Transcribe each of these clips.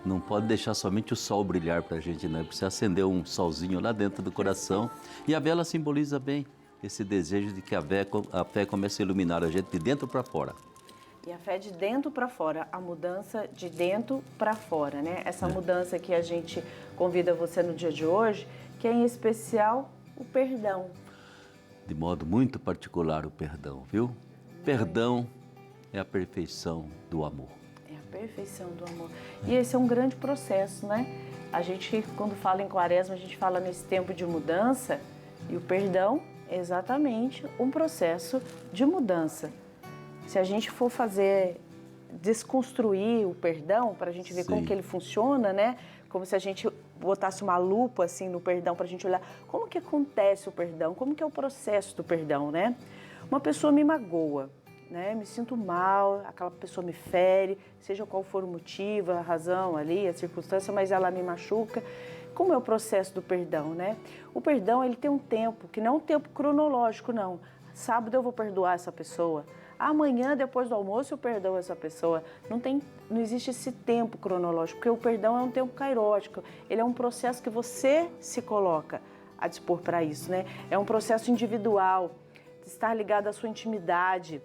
Não pode deixar somente o sol brilhar para a gente, né? Precisa acender um solzinho lá dentro do coração. E a vela simboliza bem esse desejo de que a fé comece a iluminar a gente de dentro para fora. E a fé de dentro para fora, a mudança de dentro para fora, né? Essa mudança que a gente convida você no dia de hoje, que é em especial o perdão. De modo muito particular o perdão, viu? Perdão é a perfeição do amor. É a perfeição do amor. E esse é um grande processo, né? A gente, quando fala em Quaresma, a gente fala nesse tempo de mudança, e o perdão é exatamente um processo de mudança. Se a gente for desconstruir o perdão, para a gente ver como que ele funciona, né? Como se a gente botasse uma lupa assim no perdão para a gente olhar como que acontece o perdão, como que é o processo do perdão, né? Uma pessoa me magoa, né? Me sinto mal, aquela pessoa me fere, seja qual for o motivo, a razão ali, a circunstância, mas ela me machuca. Como é o processo do perdão, né? O perdão, ele tem um tempo, que não é um tempo cronológico, não. Sábado eu vou perdoar essa pessoa. Amanhã, depois do almoço, eu perdoo essa pessoa. Não existe esse tempo cronológico, porque o perdão é um tempo kairótico. Ele é um processo que você se coloca a dispor para isso, né? É um processo individual, de estar ligado à sua intimidade,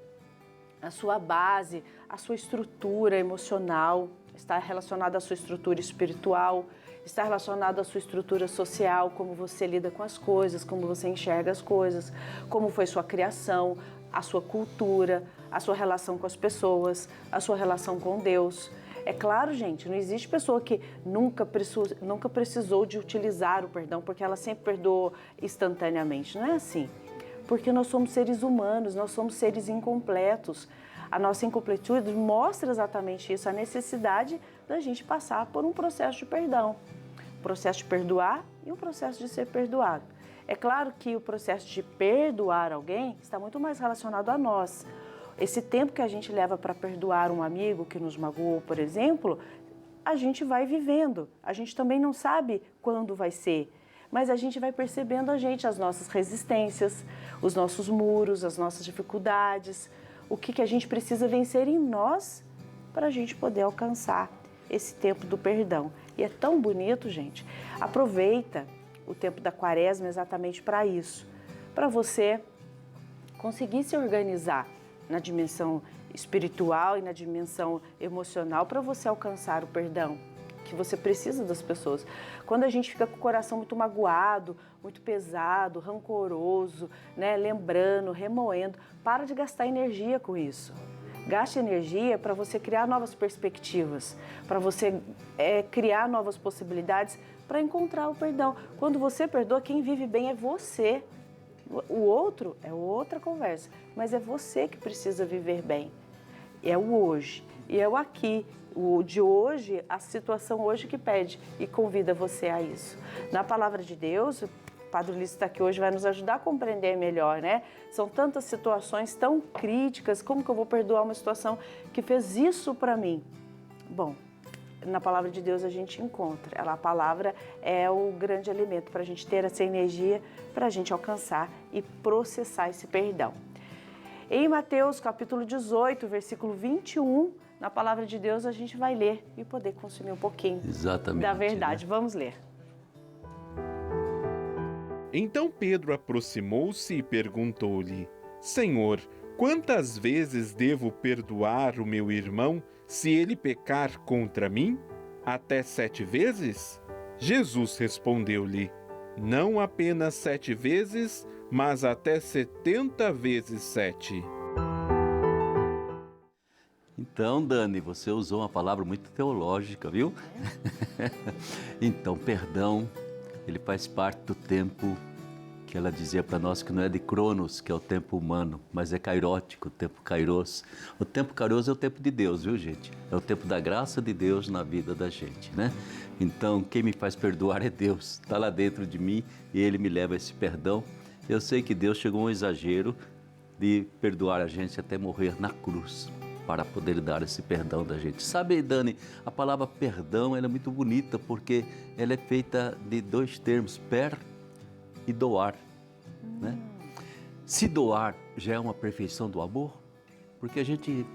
à sua base, à sua estrutura emocional, está relacionado à sua estrutura espiritual, está relacionado à sua estrutura social, como você lida com as coisas, como você enxerga as coisas, como foi sua criação, a sua cultura, a sua relação com as pessoas, a sua relação com Deus. É claro, gente, não existe pessoa que nunca precisou de utilizar o perdão, porque ela sempre perdoou instantaneamente. Não é assim. Porque nós somos seres humanos, nós somos seres incompletos. A nossa incompletude mostra exatamente isso, a necessidade da gente passar por um processo de perdão. Um processo de perdoar e um processo de ser perdoado. É claro que o processo de perdoar alguém está muito mais relacionado a nós. Esse tempo que a gente leva para perdoar um amigo que nos magoou, por exemplo, a gente vai vivendo. A gente também não sabe quando vai ser, mas a gente vai percebendo as nossas resistências, os nossos muros, as nossas dificuldades, o que a gente precisa vencer em nós para a gente poder alcançar esse tempo do perdão. E é tão bonito, gente. Aproveita o tempo da Quaresma exatamente para isso, para você conseguir se organizar na dimensão espiritual e na dimensão emocional para você alcançar o perdão, que você precisa das pessoas. Quando a gente fica com o coração muito magoado, muito pesado, rancoroso, né, lembrando, remoendo, para de gastar energia com isso. Gaste energia para você criar novas perspectivas, para você criar novas possibilidades para encontrar o perdão. Quando você perdoa, quem vive bem é você. O outro é outra conversa, mas é você que precisa viver bem. É o hoje e é o aqui. O de hoje, a situação hoje que pede e convida você a isso. Na palavra de Deus, o Padre Ulisses está aqui hoje, vai nos ajudar a compreender melhor, né? São tantas situações tão críticas, como que eu vou perdoar uma situação que fez isso para mim? Bom, na palavra de Deus a gente encontra. A palavra é o grande alimento para a gente ter essa energia, para a gente alcançar e processar esse perdão. Em Mateus capítulo 18, versículo 21, na palavra de Deus a gente vai ler e poder consumir um pouquinho da verdade. Né? Vamos ler. Então Pedro aproximou-se e perguntou-lhe: Senhor, quantas vezes devo perdoar o meu irmão se ele pecar contra mim? Até 7 vezes? Jesus respondeu-lhe: Não apenas 7 vezes, mas até 70 vezes 7. Então, Dani, você usou uma palavra muito teológica, viu? Então, perdão, ele faz parte do tempo que ela dizia para nós que não é de Cronos, que é o tempo humano, mas é kairótico, o tempo kairos. O tempo kairos é o tempo de Deus, viu, gente? É o tempo da graça de Deus na vida da gente, né? Então, quem me faz perdoar é Deus, está lá dentro de mim e Ele me leva a esse perdão. Eu sei que Deus chegou a um exagero de perdoar a gente até morrer na cruz, para poder dar esse perdão da gente. Sabe, Dani, a palavra perdão ela é muito bonita porque ela é feita de 2 termos, per e doar. Né? Se doar já é uma perfeição do amor, porque a gente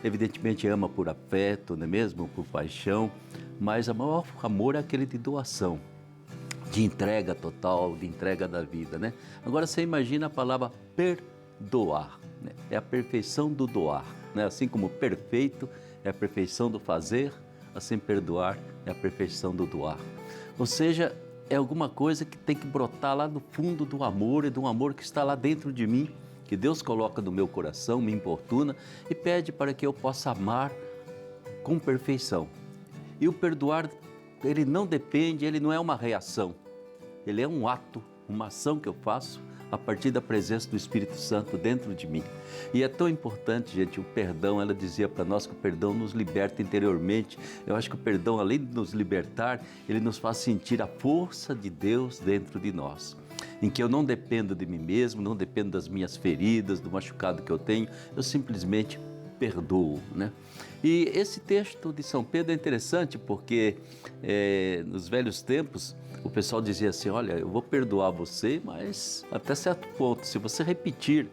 evidentemente ama por afeto, não é mesmo? Por paixão, mas o maior amor é aquele de doação, de entrega total, de entrega da vida, né? Agora você imagina a palavra perdoar, né? É a perfeição do doar, né? Assim como perfeito é a perfeição do fazer, assim perdoar é a perfeição do doar. Ou seja, é alguma coisa que tem que brotar lá no fundo do amor e do amor que está lá dentro de mim, que Deus coloca no meu coração, me importuna e pede para que eu possa amar com perfeição. E o perdoar, ele não depende, ele não é uma reação, ele é um ato, uma ação que eu faço a partir da presença do Espírito Santo dentro de mim. E é tão importante, gente, o perdão, ela dizia para nós que o perdão nos liberta interiormente. Eu acho que o perdão, além de nos libertar, ele nos faz sentir a força de Deus dentro de nós, em que eu não dependo de mim mesmo, não dependo das minhas feridas, do machucado que eu tenho, eu simplesmente perdoo, né? E esse texto de São Pedro é interessante porque nos velhos tempos o pessoal dizia assim, olha, eu vou perdoar você, mas até certo ponto, se você repetir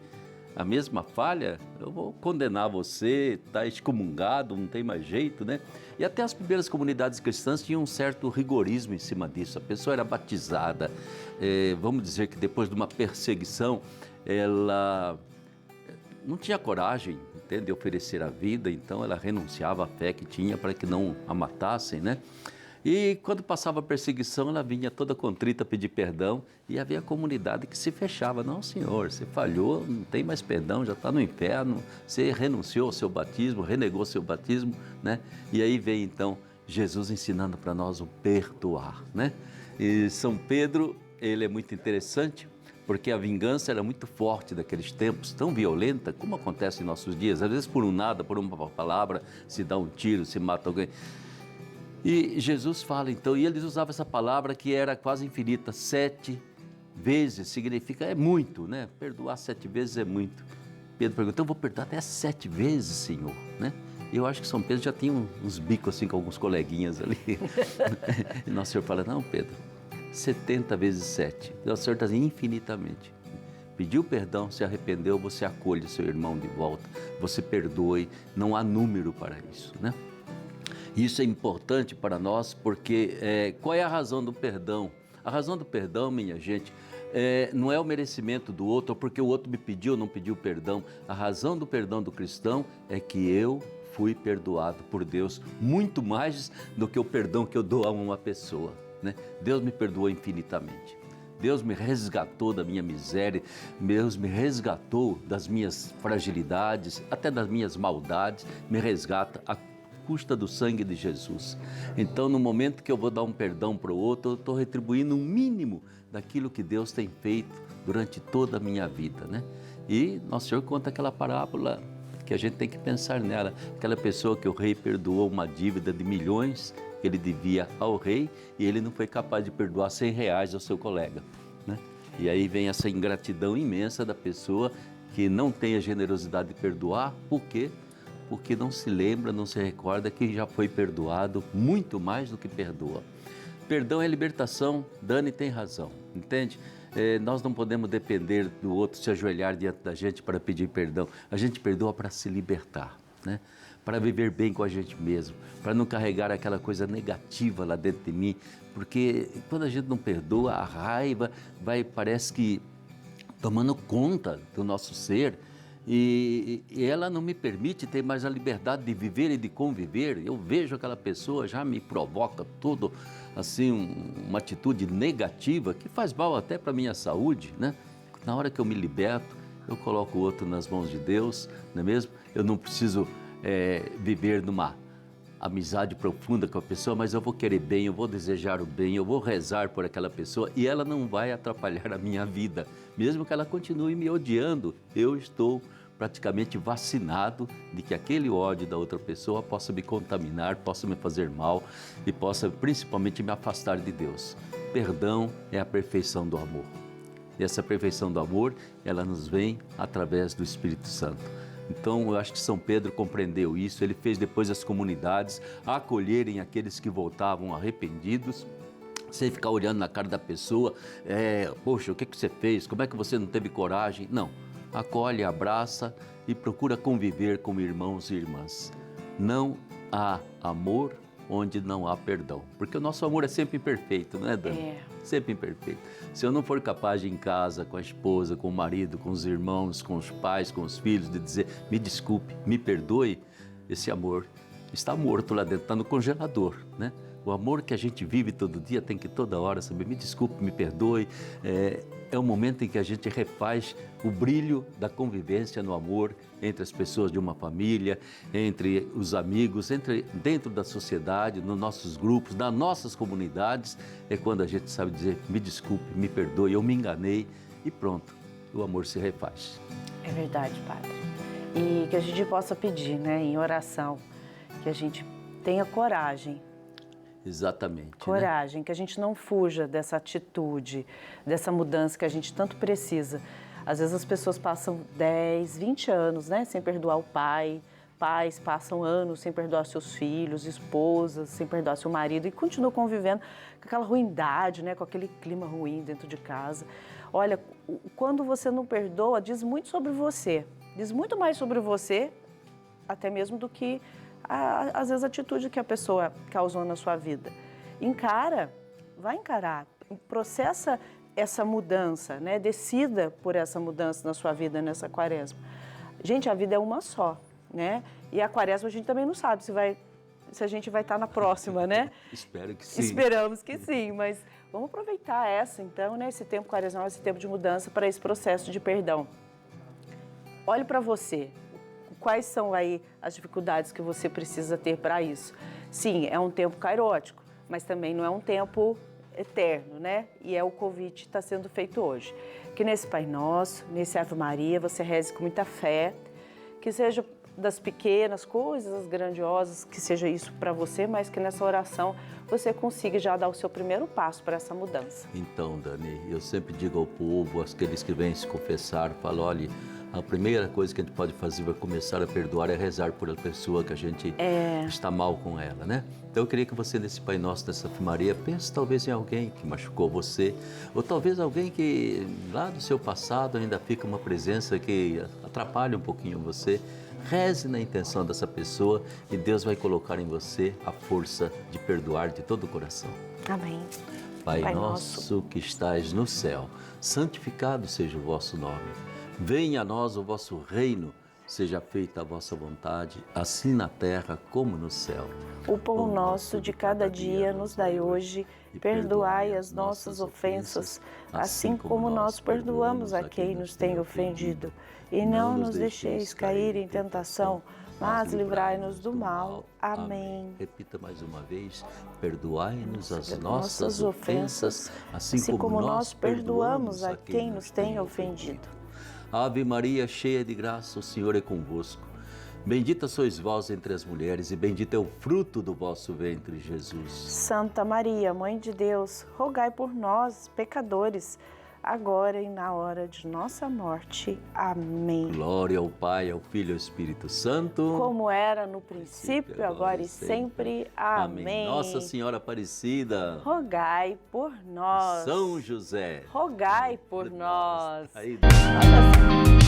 a mesma falha, eu vou condenar você, está excomungado, não tem mais jeito, né? E até as primeiras comunidades cristãs tinham um certo rigorismo em cima disso. A pessoa era batizada, vamos dizer que depois de uma perseguição, ela não tinha coragem, entende, de oferecer a vida, então ela renunciava à fé que tinha para que não a matassem, né? E quando passava a perseguição, ela vinha toda contrita pedir perdão e havia a comunidade que se fechava. Não, senhor, você falhou, não tem mais perdão, já está no inferno, você renunciou ao seu batismo, renegou seu batismo, né? E aí vem então Jesus ensinando para nós o perdoar, né? E São Pedro, ele é muito interessante, porque a vingança era muito forte daqueles tempos, tão violenta, como acontece em nossos dias. Às vezes por um nada, por uma palavra, se dá um tiro, se mata alguém. E Jesus fala então, e eles usavam essa palavra que era quase infinita, 7 vezes, significa, é muito, né? Perdoar 7 vezes é muito. Pedro perguntou, então eu vou perdoar até 7 vezes, Senhor, né? E eu acho que São Pedro já tinha uns bicos assim com alguns coleguinhas ali. E Nosso Senhor fala, não, Pedro, 70 vezes 7. Nosso Senhor está dizendo infinitamente. Pediu perdão, se arrependeu, você acolhe seu irmão de volta, você perdoe, não há número para isso, né? Isso é importante para nós porque qual é a razão do perdão? A razão do perdão, minha gente, não é o merecimento do outro, ou porque o outro me pediu ou não pediu perdão. A razão do perdão do cristão é que eu fui perdoado por Deus, muito mais do que o perdão que eu dou a uma pessoa, né? Deus me perdoou infinitamente. Deus me resgatou da minha miséria, Deus me resgatou das minhas fragilidades, até das minhas maldades, me resgata a custa do sangue de Jesus. Então, no momento que eu vou dar um perdão para o outro, eu estou retribuindo um mínimo daquilo que Deus tem feito durante toda a minha vida, né? E Nosso Senhor conta aquela parábola que a gente tem que pensar nela, aquela pessoa que o rei perdoou uma dívida de milhões que ele devia ao rei e ele não foi capaz de perdoar 100 reais ao seu colega, né? E aí vem essa ingratidão imensa da pessoa que não tem a generosidade de perdoar. Por quê? Porque não se lembra, não se recorda que já foi perdoado muito mais do que perdoa. Perdão é libertação, Dani tem razão, entende? Nós não podemos depender do outro se ajoelhar diante da gente para pedir perdão. A gente perdoa para se libertar, né? Para viver bem com a gente mesmo, para não carregar aquela coisa negativa lá dentro de mim, porque quando a gente não perdoa, a raiva parece que tomando conta do nosso ser, e ela não me permite ter mais a liberdade de viver e de conviver. Eu vejo aquela pessoa, já me provoca tudo, assim, uma atitude negativa que faz mal até para a minha saúde, né? Na hora que eu me liberto, eu coloco o outro nas mãos de Deus, não é mesmo? Eu não preciso viver numa amizade profunda com a pessoa, mas eu vou querer bem, eu vou desejar o bem, eu vou rezar por aquela pessoa e ela não vai atrapalhar a minha vida. Mesmo que ela continue me odiando, eu estou praticamente vacinado de que aquele ódio da outra pessoa possa me contaminar, possa me fazer mal e possa principalmente me afastar de Deus. Perdão é a perfeição do amor. E essa perfeição do amor, ela nos vem através do Espírito Santo. Então, eu acho que São Pedro compreendeu isso, ele fez depois as comunidades acolherem aqueles que voltavam arrependidos, sem ficar olhando na cara da pessoa, poxa, o que você fez? Como é que você não teve coragem? Não, acolhe, abraça e procura conviver como irmãos e irmãs. Não há amor onde não há perdão. Porque o nosso amor é sempre imperfeito, não é, Dani? É. Sempre imperfeito. Se eu não for capaz de em casa, com a esposa, com o marido, com os irmãos, com os pais, com os filhos, de dizer, me desculpe, me perdoe, esse amor está morto lá dentro, está no congelador, né? O amor que a gente vive todo dia tem que toda hora saber, me desculpe, me perdoe. É um momento em que a gente refaz o brilho da convivência no amor entre as pessoas de uma família, entre os amigos, dentro da sociedade, nos nossos grupos, nas nossas comunidades. É quando a gente sabe dizer, me desculpe, me perdoe, eu me enganei e pronto, o amor se refaz. É verdade, Padre. E que a gente possa pedir, né, em oração, que a gente tenha coragem. Exatamente. Coragem, né? Que a gente não fuja dessa atitude, dessa mudança que a gente tanto precisa. Às vezes as pessoas passam 10, 20 anos, né, sem perdoar o pai. Pais passam anos sem perdoar seus filhos, esposas, sem perdoar seu marido e continuam convivendo com aquela ruindade, né, com aquele clima ruim dentro de casa. Olha, quando você não perdoa, diz muito sobre você. Diz muito mais sobre você, até mesmo do que às vezes a atitude que a pessoa causou na sua vida. Encara, vai encarar, processa essa mudança, né? Decida por essa mudança na sua vida nessa quaresma. Gente, a vida é uma só, né? E a quaresma a gente também não sabe se a gente vai estar na próxima, né? Espero que sim. Esperamos que sim, mas vamos aproveitar essa então, né? Esse tempo quaresmal, esse tempo de mudança para esse processo de perdão. Olhe para você. Quais são aí as dificuldades que você precisa ter para isso? Sim, é um tempo cairótico, mas também não é um tempo eterno, né? E é o convite que está sendo feito hoje. Que nesse Pai Nosso, nesse Ave Maria, você reze com muita fé, que seja das pequenas coisas, as grandiosas, que seja isso para você, mas que nessa oração você consiga já dar o seu primeiro passo para essa mudança. Então, Dani, eu sempre digo ao povo, aqueles que vêm se confessar, falo, olha, a primeira coisa que a gente pode fazer para começar a perdoar é rezar por a pessoa que a gente está mal com ela, né? Então eu queria que você, nesse Pai Nosso, nessa Ave Maria, pense talvez em alguém que machucou você, ou talvez alguém que lá do seu passado ainda fica uma presença que atrapalha um pouquinho você. Reze na intenção dessa pessoa e Deus vai colocar em você a força de perdoar de todo o coração. Amém. Pai nosso que estais no céu, santificado seja o vosso nome. Venha a nós o vosso reino, seja feita a vossa vontade, assim na terra como no céu. O pão nosso de cada dia nos dai hoje, e perdoai as nossas ofensas, assim como nós perdoamos a quem nos tem ofendido. E não nos deixeis cair em tentação, mas livrai-nos do mal. Amém. Repita mais uma vez, perdoai-nos as nossas ofensas, assim como nós perdoamos a quem nos tem ofendido. Ave Maria, cheia de graça, o Senhor é convosco. Bendita sois vós entre as mulheres e bendito é o fruto do vosso ventre, Jesus. Santa Maria, Mãe de Deus, rogai por nós, pecadores, agora e na hora de nossa morte. Amém. Glória ao Pai, ao Filho e ao Espírito Santo. Como era no princípio, agora e sempre. Amém. Nossa Senhora Aparecida, rogai por nós. São José, rogai por nós. Aí. Nossa Senhora.